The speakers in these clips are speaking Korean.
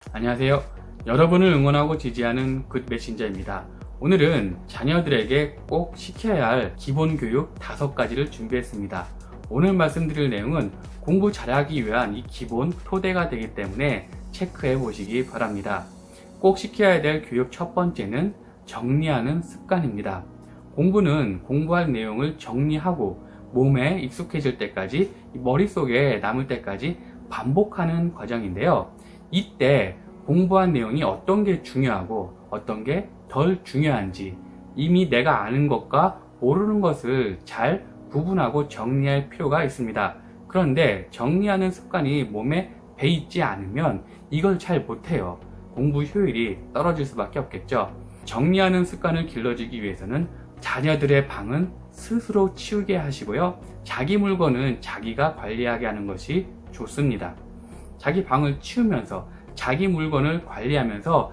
안녕하세요. 여러분을 응원하고 지지하는 굿메신저입니다. 오늘은 자녀들에게 꼭 시켜야 할 기본 교육 5가지를 준비했습니다. 오늘 말씀드릴 내용은 공부 잘하기 위한 이 기본 토대가 되기 때문에 체크해 보시기 바랍니다. 꼭 시켜야 될 교육 첫 번째는 정리하는 습관입니다. 공부는 공부할 내용을 정리하고 몸에 익숙해질 때까지, 머릿속에 남을 때까지 반복하는 과정인데요. 이때 공부한 내용이 어떤 게 중요하고 어떤 게 덜 중요한지, 이미 내가 아는 것과 모르는 것을 잘 구분하고 정리할 필요가 있습니다. 그런데 정리하는 습관이 몸에 배있지 않으면 이걸 잘 못해요. 공부 효율이 떨어질 수밖에 없겠죠. 정리하는 습관을 길러주기 위해서는 자녀들의 방은 스스로 치우게 하시고요. 자기 물건은 자기가 관리하게 하는 것이 좋습니다. 자기 방을 치우면서 자기 물건을 관리하면서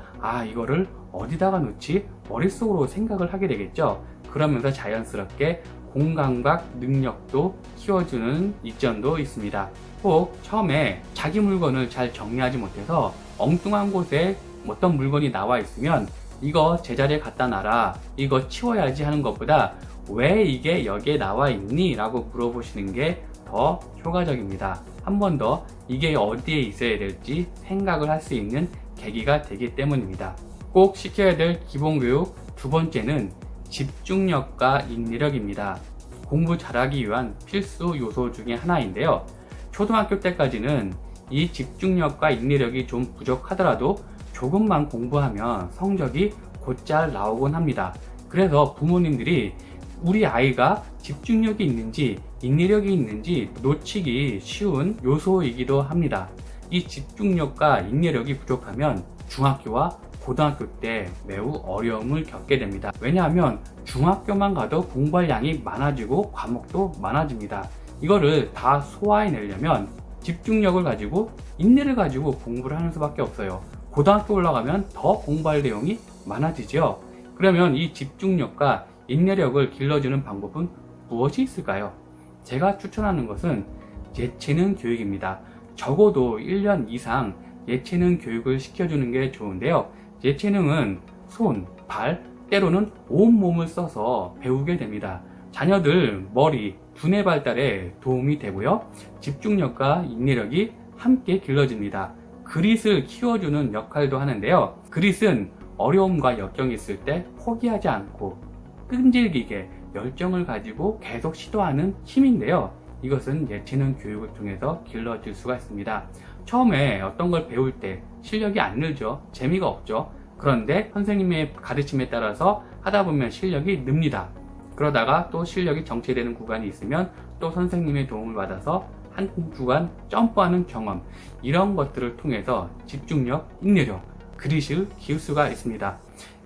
이거를 어디다가 놓지? 머릿속으로 생각을 하게 되겠죠. 그러면서 자연스럽게 공감각 능력도 키워주는 이점도 있습니다. 꼭 처음에 자기 물건을 잘 정리하지 못해서 엉뚱한 곳에 어떤 물건이 나와 있으면 이거 제자리에 갖다 놔라, 이거 치워야지 하는 것보다 왜 이게 여기에 나와 있니? 라고 물어보시는 게 더 효과적입니다. 한 번 더 이게 어디에 있어야 될지 생각을 할 수 있는 계기가 되기 때문입니다. 꼭 시켜야 될 기본교육 두 번째는 집중력과 인내력입니다. 공부 잘하기 위한 필수 요소 중에 하나인데요. 초등학교 때까지는 이 집중력과 인내력이 좀 부족하더라도 조금만 공부하면 성적이 곧잘 나오곤 합니다. 그래서 부모님들이 우리 아이가 집중력이 있는지 인내력이 있는지 놓치기 쉬운 요소이기도 합니다. 이 집중력과 인내력이 부족하면 중학교와 고등학교 때 매우 어려움을 겪게 됩니다. 왜냐하면 중학교만 가도 공부할 양이 많아지고 과목도 많아집니다. 이거를 다 소화해내려면 집중력을 가지고 인내를 가지고 공부를 하는 수밖에 없어요. 고등학교 올라가면 더 공부할 내용이 많아지죠. 그러면 이 집중력과 인내력을 길러주는 방법은 무엇이 있을까요? 제가 추천하는 것은 예체능 교육입니다. 적어도 1년 이상 예체능 교육을 시켜주는 게 좋은데요. 예체능은 손, 발, 때로는 온몸을 써서 배우게 됩니다. 자녀들 머리, 두뇌 발달에 도움이 되고요. 집중력과 인내력이 함께 길러집니다. 그릿을 키워주는 역할도 하는데요. 그릿은 어려움과 역경이 있을 때 포기하지 않고 끈질기게 열정을 가지고 계속 시도하는 힘인데요. 이것은 예체능 교육을 통해서 길러질 수가 있습니다. 처음에 어떤 걸 배울 때 실력이 안 늘죠. 재미가 없죠. 그런데 선생님의 가르침에 따라서 하다 보면 실력이 늡니다. 그러다가 또 실력이 정체되는 구간이 있으면 또 선생님의 도움을 받아서 한 구간 점프하는 경험, 이런 것들을 통해서 집중력, 인내력, 그릿을 키울 수가 있습니다.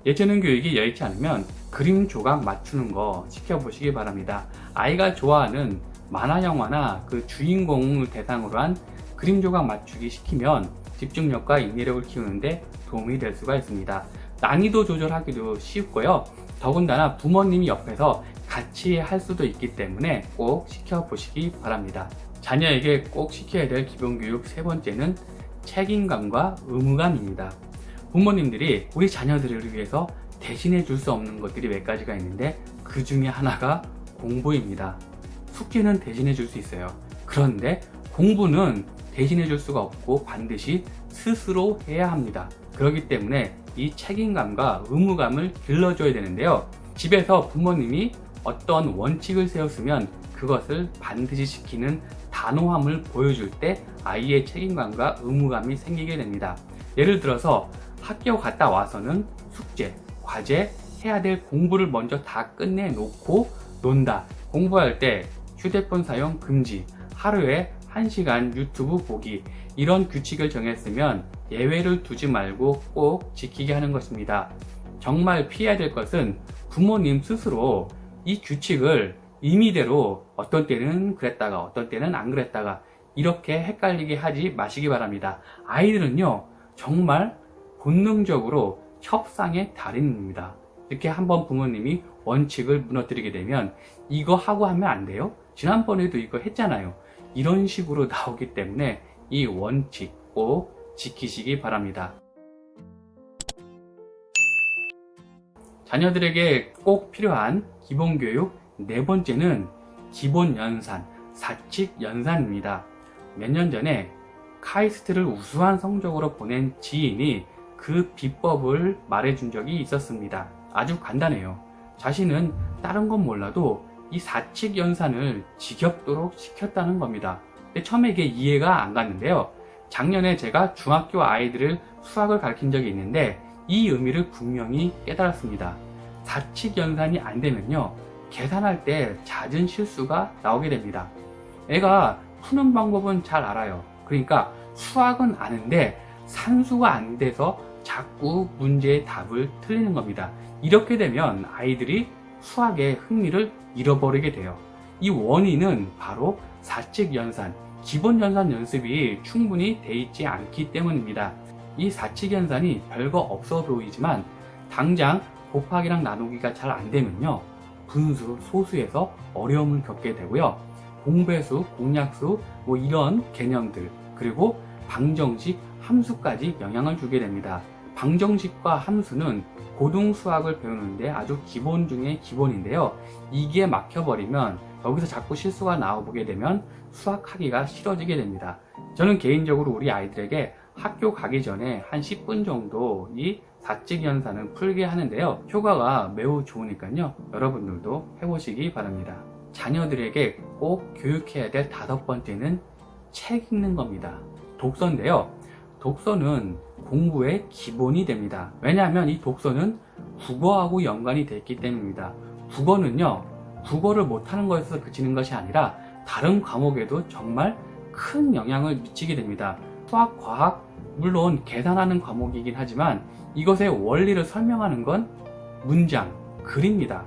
예체능 교육이 여의치 않으면 그림 조각 맞추는 거 시켜보시기 바랍니다. 아이가 좋아하는 만화 영화나 그 주인공을 대상으로 한 그림 조각 맞추기 시키면 집중력과 인내력을 키우는데 도움이 될 수가 있습니다. 난이도 조절하기도 쉽고요. 더군다나 부모님이 옆에서 같이 할 수도 있기 때문에 꼭 시켜보시기 바랍니다. 자녀에게 꼭 시켜야 될 기본교육 세 번째는 책임감과 의무감입니다. 부모님들이 우리 자녀들을 위해서 대신해 줄 수 없는 것들이 몇 가지가 있는데 그 중에 하나가 공부입니다. 숙제는 대신해 줄 수 있어요. 그런데 공부는 대신해 줄 수가 없고 반드시 스스로 해야 합니다. 그렇기 때문에 이 책임감과 의무감을 길러줘야 되는데요. 집에서 부모님이 어떤 원칙을 세웠으면 그것을 반드시 지키는 단호함을 보여줄 때 아이의 책임감과 의무감이 생기게 됩니다. 예를 들어서 학교 갔다 와서는 숙제, 과제, 해야 될 공부를 먼저 다 끝내놓고 논다. 공부할 때 휴대폰 사용 금지, 하루에 1시간 유튜브 보기, 이런 규칙을 정했으면 예외를 두지 말고 꼭 지키게 하는 것입니다. 정말 피해야 될 것은 부모님 스스로 이 규칙을 임의대로 어떤 때는 그랬다가 어떤 때는 안 그랬다가 이렇게 헷갈리게 하지 마시기 바랍니다. 아이들은요, 정말 본능적으로 협상의 달인입니다. 이렇게 한번 부모님이 원칙을 무너뜨리게 되면 이거 하고 하면 안 돼요? 지난번에도 이거 했잖아요. 이런 식으로 나오기 때문에 이 원칙 꼭 지키시기 바랍니다. 자녀들에게 꼭 필요한 기본교육 네 번째는 기본연산, 사칙연산입니다. 몇 년 전에 카이스트를 우수한 성적으로 보낸 지인이 그 비법을 말해준 적이 있었습니다. 아주 간단해요. 자신은 다른 건 몰라도 이 사칙연산을 지겹도록 시켰다는 겁니다. 근데 처음에 이게 이해가 안 갔는데요. 작년에 제가 중학교 아이들을 수학을 가르친 적이 있는데 이 의미를 분명히 깨달았습니다. 사칙연산이 안 되면요, 계산할 때 잦은 실수가 나오게 됩니다. 애가 푸는 방법은 잘 알아요. 그러니까 수학은 아는데 산수가 안 돼서 자꾸 문제의 답을 틀리는 겁니다. 이렇게 되면 아이들이 수학의 흥미를 잃어버리게 돼요. 이 원인은 바로 사칙연산, 기본연산 연습이 충분히 돼 있지 않기 때문입니다. 이 사칙연산이 별거 없어 보이지만 당장 곱하기랑 나누기가 잘 안 되면요, 분수, 소수에서 어려움을 겪게 되고요. 공배수, 공약수, 이런 개념들, 그리고 방정식, 함수까지 영향을 주게 됩니다. 방정식과 함수는 고등수학을 배우는데 아주 기본 중에 기본인데요. 이게 막혀버리면 여기서 자꾸 실수가 나오게 되면 수학하기가 싫어지게 됩니다. 저는 개인적으로 우리 아이들에게 학교 가기 전에 한 10분 정도 이 사칙연산을 풀게 하는데요. 효과가 매우 좋으니까요. 여러분들도 해보시기 바랍니다. 자녀들에게 꼭 교육해야 될 다섯 번째는 책 읽는 겁니다. 독서인데요. 독서는 공부의 기본이 됩니다. 왜냐하면 이 독서는 국어하고 연관이 되어 있기 때문입니다. 국어는요, 국어를 못하는 것에서 그치는 것이 아니라 다른 과목에도 정말 큰 영향을 미치게 됩니다. 수학, 과학, 물론 계산하는 과목이긴 하지만 이것의 원리를 설명하는 건 문장, 글입니다.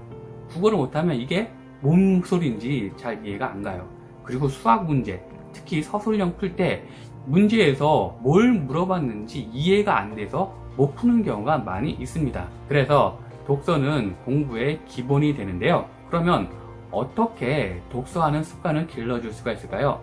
국어를 못하면 이게 뭔 소리인지 잘 이해가 안 가요. 그리고 수학 문제, 특히 서술형 풀 때 문제에서 뭘 물어봤는지 이해가 안 돼서 못 푸는 경우가 많이 있습니다. 그래서 독서는 공부의 기본이 되는데요. 그러면 어떻게 독서하는 습관을 길러줄 수가 있을까요?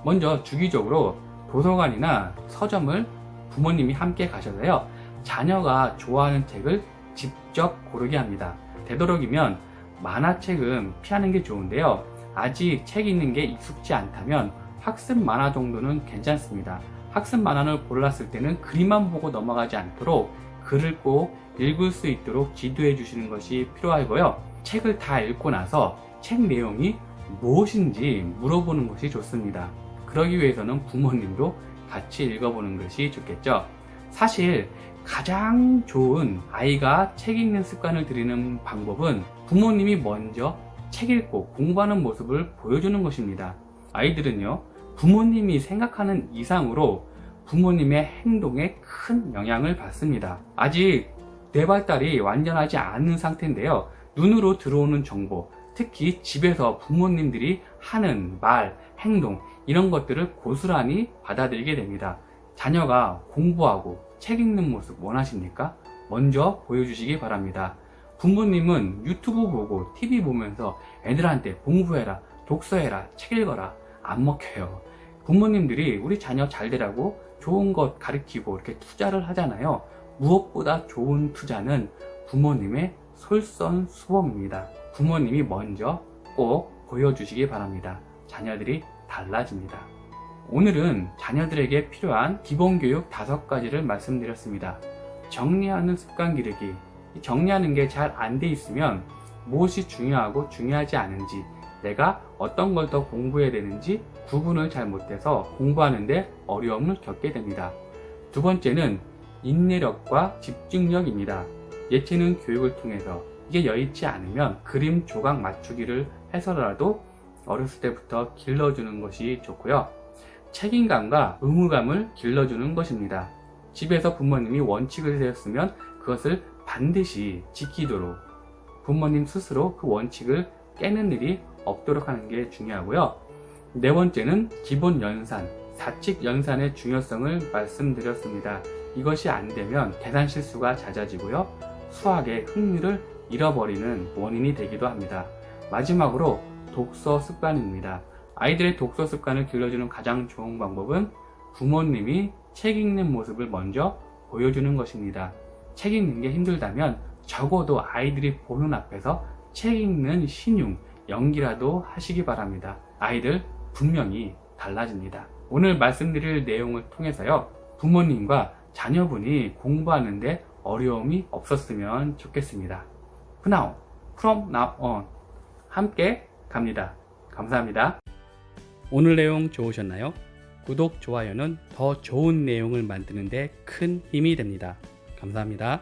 먼저 주기적으로 도서관이나 서점을 부모님이 함께 가셔서요, 자녀가 좋아하는 책을 직접 고르게 합니다. 되도록이면 만화책은 피하는 게 좋은데요. 아직 책 읽는 게 익숙지 않다면 학습 만화 정도는 괜찮습니다. 학습 만화를 골랐을 때는 그림만 보고 넘어가지 않도록 글을 꼭 읽을 수 있도록 지도해 주시는 것이 필요하고요. 책을 다 읽고 나서 책 내용이 무엇인지 물어보는 것이 좋습니다. 그러기 위해서는 부모님도 같이 읽어보는 것이 좋겠죠. 사실 가장 좋은 아이가 책 읽는 습관을 들이는 방법은 부모님이 먼저 책 읽고 공부하는 모습을 보여주는 것입니다. 아이들은요, 부모님이 생각하는 이상으로 부모님의 행동에 큰 영향을 받습니다. 아직 뇌발달이 완전하지 않은 상태인데요. 눈으로 들어오는 정보, 특히 집에서 부모님들이 하는 말, 행동, 이런 것들을 고스란히 받아들이게 됩니다. 자녀가 공부하고 책 읽는 모습 원하십니까? 먼저 보여주시기 바랍니다. 부모님은 유튜브 보고 TV 보면서 애들한테 공부해라, 독서해라, 책 읽어라 안 먹혀요. 부모님들이 우리 자녀 잘 되라고 좋은 것 가르치고 이렇게 투자를 하잖아요. 무엇보다 좋은 투자는 부모님의 솔선수범입니다. 부모님이 먼저 꼭 보여주시기 바랍니다. 자녀들이 달라집니다. 오늘은 자녀들에게 필요한 기본교육 5가지를 말씀드렸습니다. 정리하는 습관 기르기. 정리하는 게 잘 안 돼 있으면 무엇이 중요하고 중요하지 않은지, 내가 어떤 걸 더 공부해야 되는지 구분을 잘 못해서 공부하는데 어려움을 겪게 됩니다. 두 번째는 인내력과 집중력입니다. 예체능 교육을 통해서 이게 여의치 않으면 그림 조각 맞추기를 해서라도 어렸을 때부터 길러주는 것이 좋고요. 책임감과 의무감을 길러주는 것입니다. 집에서 부모님이 원칙을 세웠으면 그것을 반드시 지키도록 부모님 스스로 그 원칙을 깨는 일이 없도록 하는 게 중요하고요. 네 번째는 기본 연산, 사칙 연산의 중요성을 말씀드렸습니다. 이것이 안 되면 계산 실수가 잦아지고요. 수학의 흥미를 잃어버리는 원인이 되기도 합니다. 마지막으로 독서 습관입니다. 아이들의 독서 습관을 길러주는 가장 좋은 방법은 부모님이 책 읽는 모습을 먼저 보여주는 것입니다. 책 읽는 게 힘들다면 적어도 아이들이 보는 앞에서 책 읽는 신용, 연기라도 하시기 바랍니다. 아이들 분명히 달라집니다. 오늘 말씀드릴 내용을 통해서요, 부모님과 자녀분이 공부하는데 어려움이 없었으면 좋겠습니다. Now, from now on 함께 갑니다. 감사합니다. 오늘 내용 좋으셨나요? 구독, 좋아요는 더 좋은 내용을 만드는 데 큰 힘이 됩니다. 감사합니다.